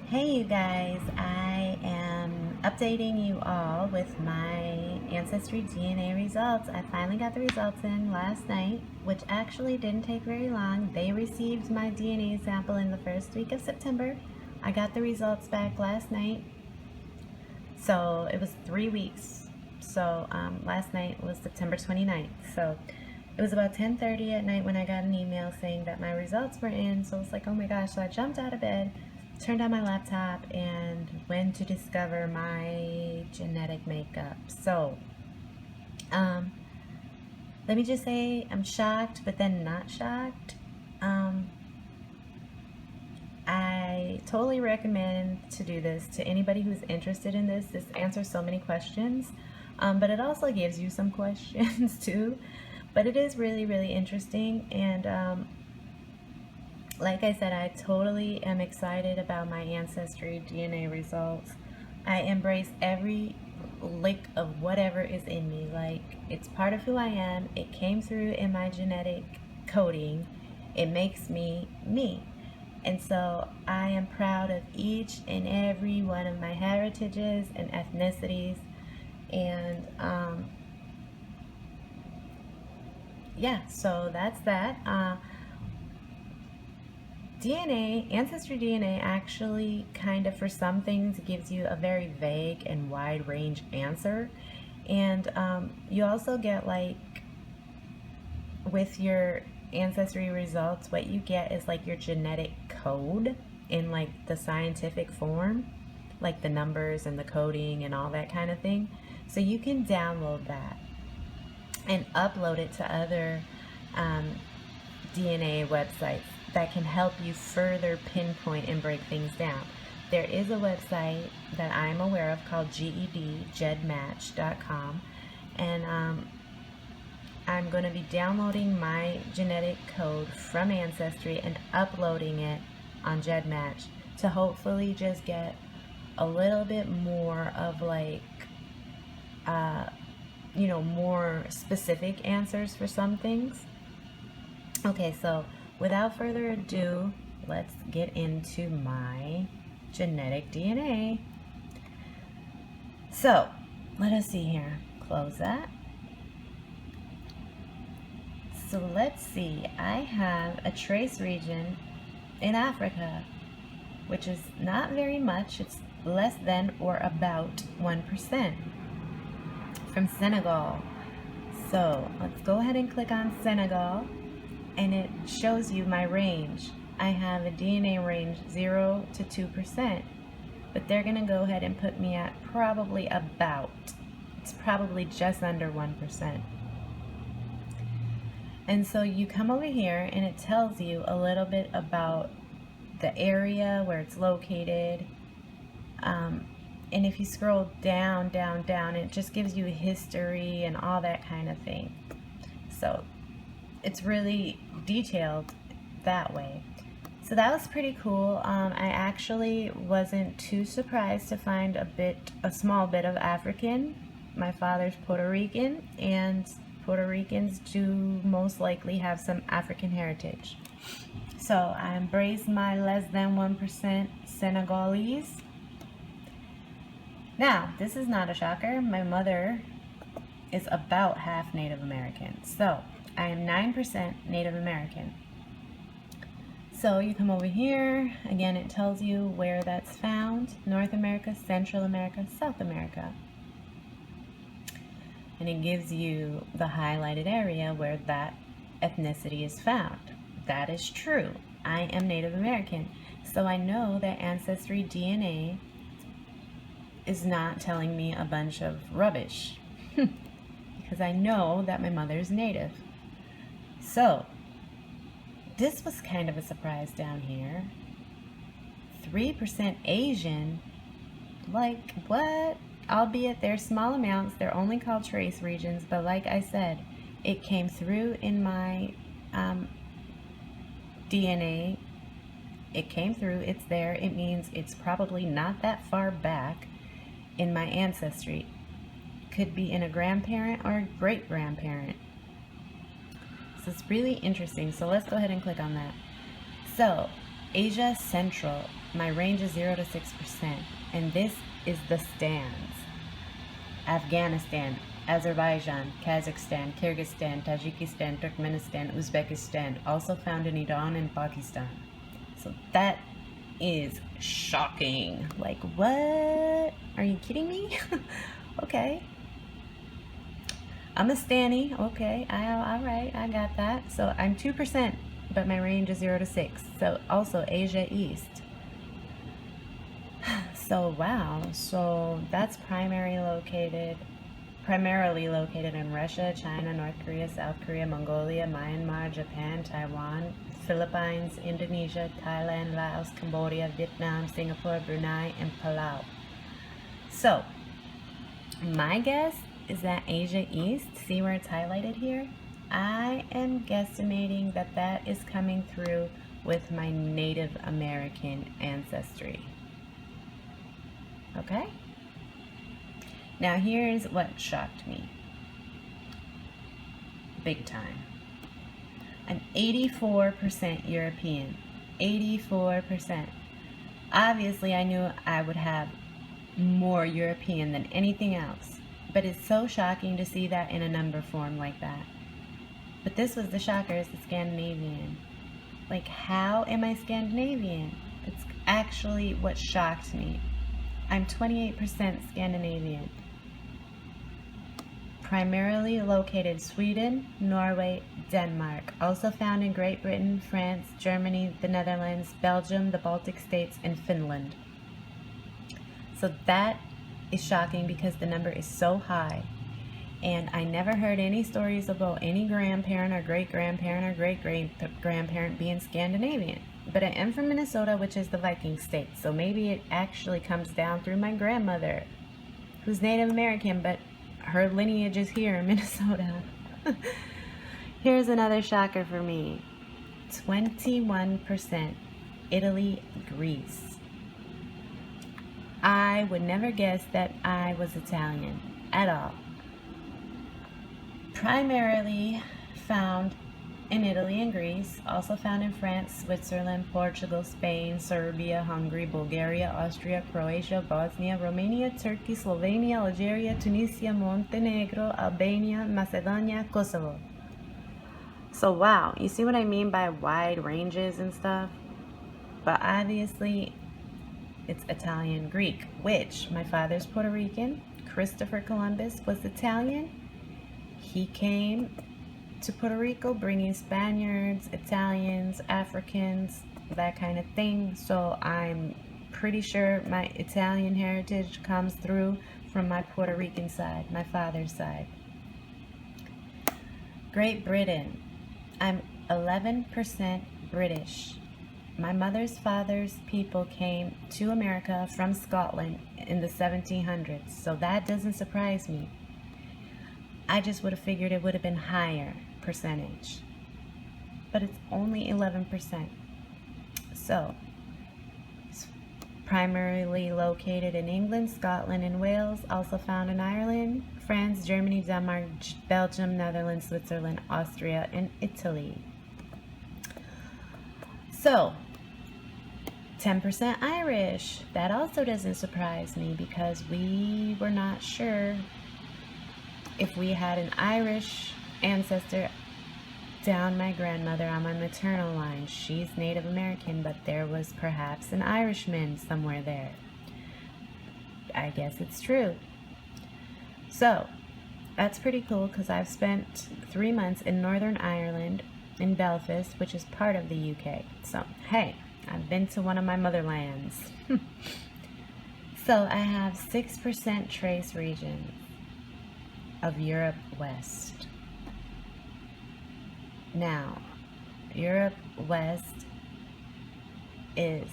Hey you guys, I am updating you all with my Ancestry DNA results. I finally got the results in last night, which actually didn't take very long. They received my DNA sample in the first week of September. I got the results back last night, so it was 3 weeks. So last night was September 29th. So it was about 10:30 at night when I got an email saying that my results were in. So it's like, oh my gosh. So I jumped out of bed, turned on my laptop, and went to discover my genetic makeup. So let me just say I'm shocked, but then not shocked. I totally recommend to do this to anybody who's interested in this. This answers so many questions, but it also gives you some questions too. But it is really, really interesting. And like I said, I totally am excited about my Ancestry DNA results. I embrace every lick of whatever is in me. Like, it's part of who I am. It came through in my genetic coding. It makes me me. And so I am proud of each and every one of my heritages and ethnicities. And yeah, so that's that. DNA, Ancestry DNA actually kind of for some things gives you a very vague and wide range answer. And you also get, like, with your Ancestry results, what you get is like your genetic code in like the scientific form, like the numbers and the coding and all that kind of thing. So you can download that and upload it to other DNA websites that can help you further pinpoint and break things down. There is a website that I'm aware of called gedmatch.com, and I'm going to be downloading my genetic code from Ancestry and uploading it on GEDmatch to hopefully just get a little bit more of, like, more specific answers for some things. Okay, so without further ado, let's get into my genetic DNA. So, let us see here. Close that. So let's see, I have a trace region in Africa, which is not very much. It's less than or about 1% from Senegal. So let's go ahead and click on Senegal, and it shows you my range. I have a DNA range 0 to 2%, but they're gonna go ahead and put me at probably about, it's probably just under 1%. And so you come over here and it tells you a little bit about the area where it's located. And if you scroll down, it just gives you history and all that kind of thing. So it's really detailed that way. So that was pretty cool. I actually wasn't too surprised to find a small bit of African. My father's Puerto Rican, and Puerto Ricans do most likely have some African heritage. So I embrace my less than 1% Senegalese. Now, this is not a shocker. My mother is about half Native American. So I am 9% Native American. So you come over here, again it tells you where that's found: North America, Central America, South America. And it gives you the highlighted area where that ethnicity is found. That is true. I am Native American, so I know that Ancestry DNA is not telling me a bunch of rubbish because I know that my mother is Native. So this was kind of a surprise down here. 3% Asian, like what? Albeit they're small amounts, they're only called trace regions, but like I said, it came through in my DNA. It came through, it's there. It means it's probably not that far back in my ancestry. Could be in a grandparent or a great-grandparent. So it's really interesting. So let's go ahead and click on that. So Asia Central, my range is 0 to 6%. And this is the stands. Afghanistan, Azerbaijan, Kazakhstan, Kyrgyzstan, Tajikistan, Turkmenistan, Uzbekistan, also found in Iran and Pakistan. So that is shocking. Like, what? Are you kidding me? Okay. I'm a Stanny. Okay. All right. I got that. So I'm 2%, but my range is 0 to 6. So also Asia East. So wow. So that's primarily located in Russia, China, North Korea, South Korea, Mongolia, Myanmar, Japan, Taiwan, Philippines, Indonesia, Thailand, Laos, Cambodia, Vietnam, Singapore, Brunei, and Palau. So my guess is that Asia East, see where it's highlighted here? I am guesstimating that that is coming through with my Native American ancestry. Okay? Now here's what shocked me. Big time. I'm 84% European. 84%. Obviously, I knew I would have more European than anything else. But it's so shocking to see that in a number form like that. But this was the shocker, is the Scandinavian. Like, how am I Scandinavian? It's actually what shocked me. I'm 28% Scandinavian. Primarily located in Sweden, Norway, Denmark. Also found in Great Britain, France, Germany, the Netherlands, Belgium, the Baltic states, and Finland. So that is shocking because the number is so high. And I never heard any stories about any grandparent or great-grandparent or great-great-grandparent being Scandinavian. But I am from Minnesota, which is the Viking state. So maybe it actually comes down through my grandmother, who's Native American, but her lineage is here in Minnesota. Here's another shocker for me. 21% Italy, Greece. I would never guess that I was Italian at all. Primarily found in Italy and Greece, also found in France, Switzerland, Portugal, Spain, Serbia, Hungary, Bulgaria, Austria, Croatia, Bosnia, Romania, Turkey, Slovenia, Algeria, Tunisia, Montenegro, Albania, Macedonia, Kosovo. So wow, you see what I mean by wide ranges and stuff? But obviously, it's Italian Greek, which my father's Puerto Rican. Christopher Columbus was Italian. He came to Puerto Rico bringing Spaniards, Italians, Africans, that kind of thing. So I'm pretty sure my Italian heritage comes through from my Puerto Rican side, my father's side. Great Britain. I'm 11% British. My mother's father's people came to America from Scotland in the 1700s, so that doesn't surprise me. I just would have figured it would have been higher percentage, but it's only 11%. So it's primarily located in England, Scotland, and Wales, also found in Ireland, France, Germany, Denmark, Belgium, Netherlands, Switzerland, Austria, and Italy. So 10% Irish. That also doesn't surprise me because we were not sure if we had an Irish ancestor down my grandmother on my maternal line. She's Native American, but there was perhaps an Irishman somewhere there. I guess it's true. So that's pretty cool because I've spent 3 months in Northern Ireland, in Belfast, which is part of the UK. So hey, I've been to one of my motherlands. So I have 6% trace region of Europe West. Now, Europe West is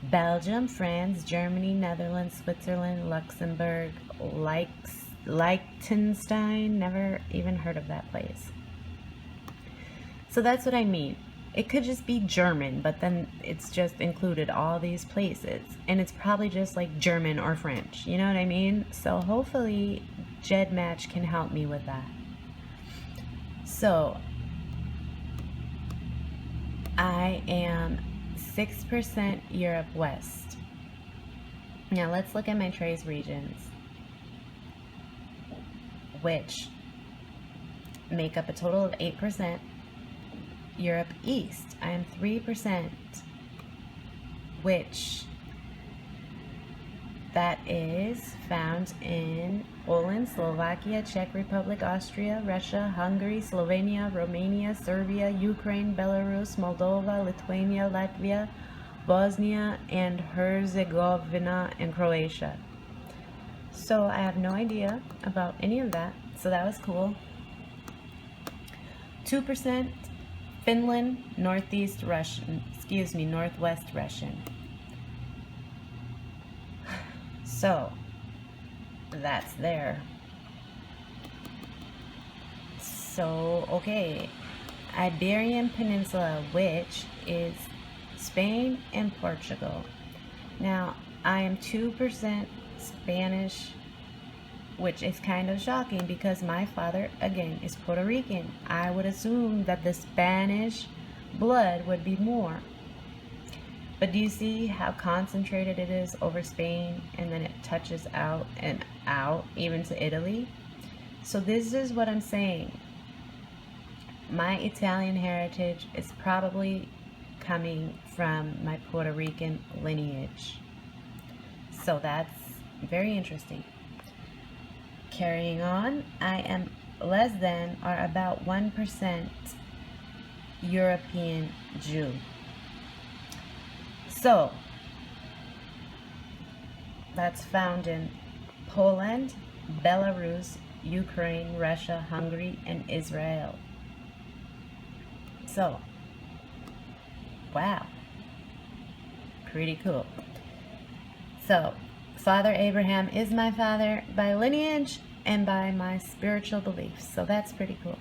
Belgium, France, Germany, Netherlands, Switzerland, Luxembourg, Liechtenstein. Never even heard of that place. So that's what I mean. It could just be German, but then it's just included all these places. And it's probably just like German or French. You know what I mean? So hopefully GEDmatch can help me with that. So I am 6% Europe West. Now let's look at my trace regions, which make up a total of 8%. Europe East, I am 3%, which that is found in Poland, Slovakia, Czech Republic, Austria, Russia, Hungary, Slovenia, Romania, Serbia, Ukraine, Belarus, Moldova, Lithuania, Latvia, Bosnia and Herzegovina, and Croatia. So I have no idea about any of that, so that was cool. 2% Finland, Northwest Russian. So that's there. So, okay, Iberian Peninsula, which is Spain and Portugal. Now, I am 2% Spanish, which is kind of shocking because my father, again, is Puerto Rican. I would assume that the Spanish blood would be more. But do you see how concentrated it is over Spain, and then it touches out and out, even to Italy? So this is what I'm saying. My Italian heritage is probably coming from my Puerto Rican lineage. So that's very interesting. Carrying on, I am less than or about 1% European Jew. So that's found in Poland, Belarus, Ukraine, Russia, Hungary, and Israel. So, wow, pretty cool. So, Father Abraham is my father by lineage and by my spiritual beliefs. So that's pretty cool.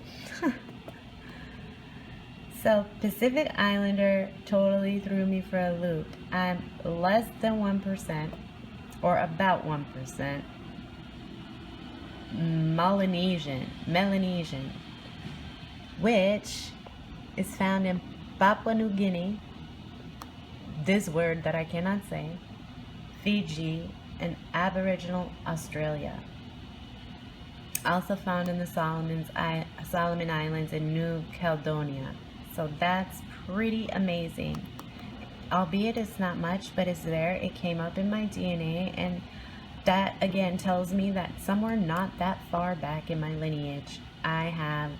So, Pacific Islander totally threw me for a loop. I'm less than 1%, or about 1%, Melanesian, which is found in Papua New Guinea, this word that I cannot say, Fiji, and Aboriginal Australia. Also found in the Solomon Islands in New Caledonia. So that's pretty amazing. Albeit it's not much, but it's there. It came up in my DNA, and that again tells me that somewhere not that far back in my lineage, I have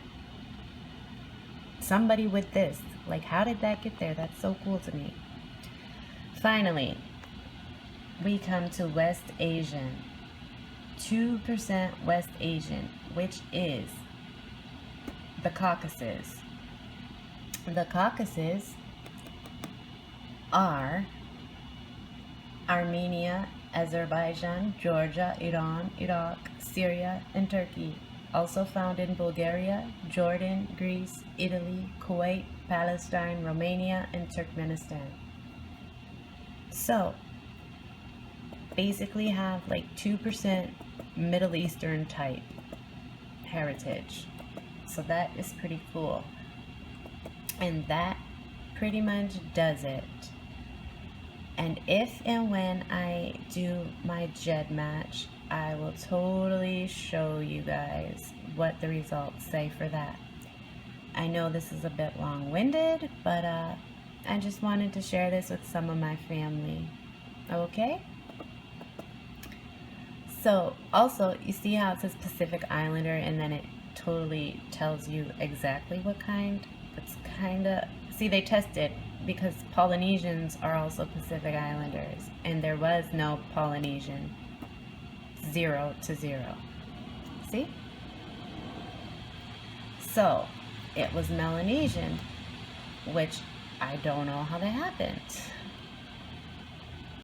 somebody with this. Like, how did that get there? That's so cool to me. Finally, we come to West Asian. 2% West Asian, which is the Caucasus. The Caucasus are Armenia, Azerbaijan, Georgia, Iran, Iraq, Syria, and Turkey. Also found in Bulgaria, Jordan, Greece, Italy, Kuwait, Palestine, Romania, and Turkmenistan. So, basically have like 2% Middle Eastern type heritage. So that is pretty cool. And that pretty much does it. And if and when I do my JED match, I will totally show you guys what the results say for that. I know this is a bit long-winded, but I just wanted to share this with some of my family. Okay? So, also, you see how it says Pacific Islander, and then it totally tells you exactly what kind? It's kind of... See, they tested, because Polynesians are also Pacific Islanders, and there was no Polynesian. 0 to 0. See? So, it was Melanesian, which I don't know how that happened.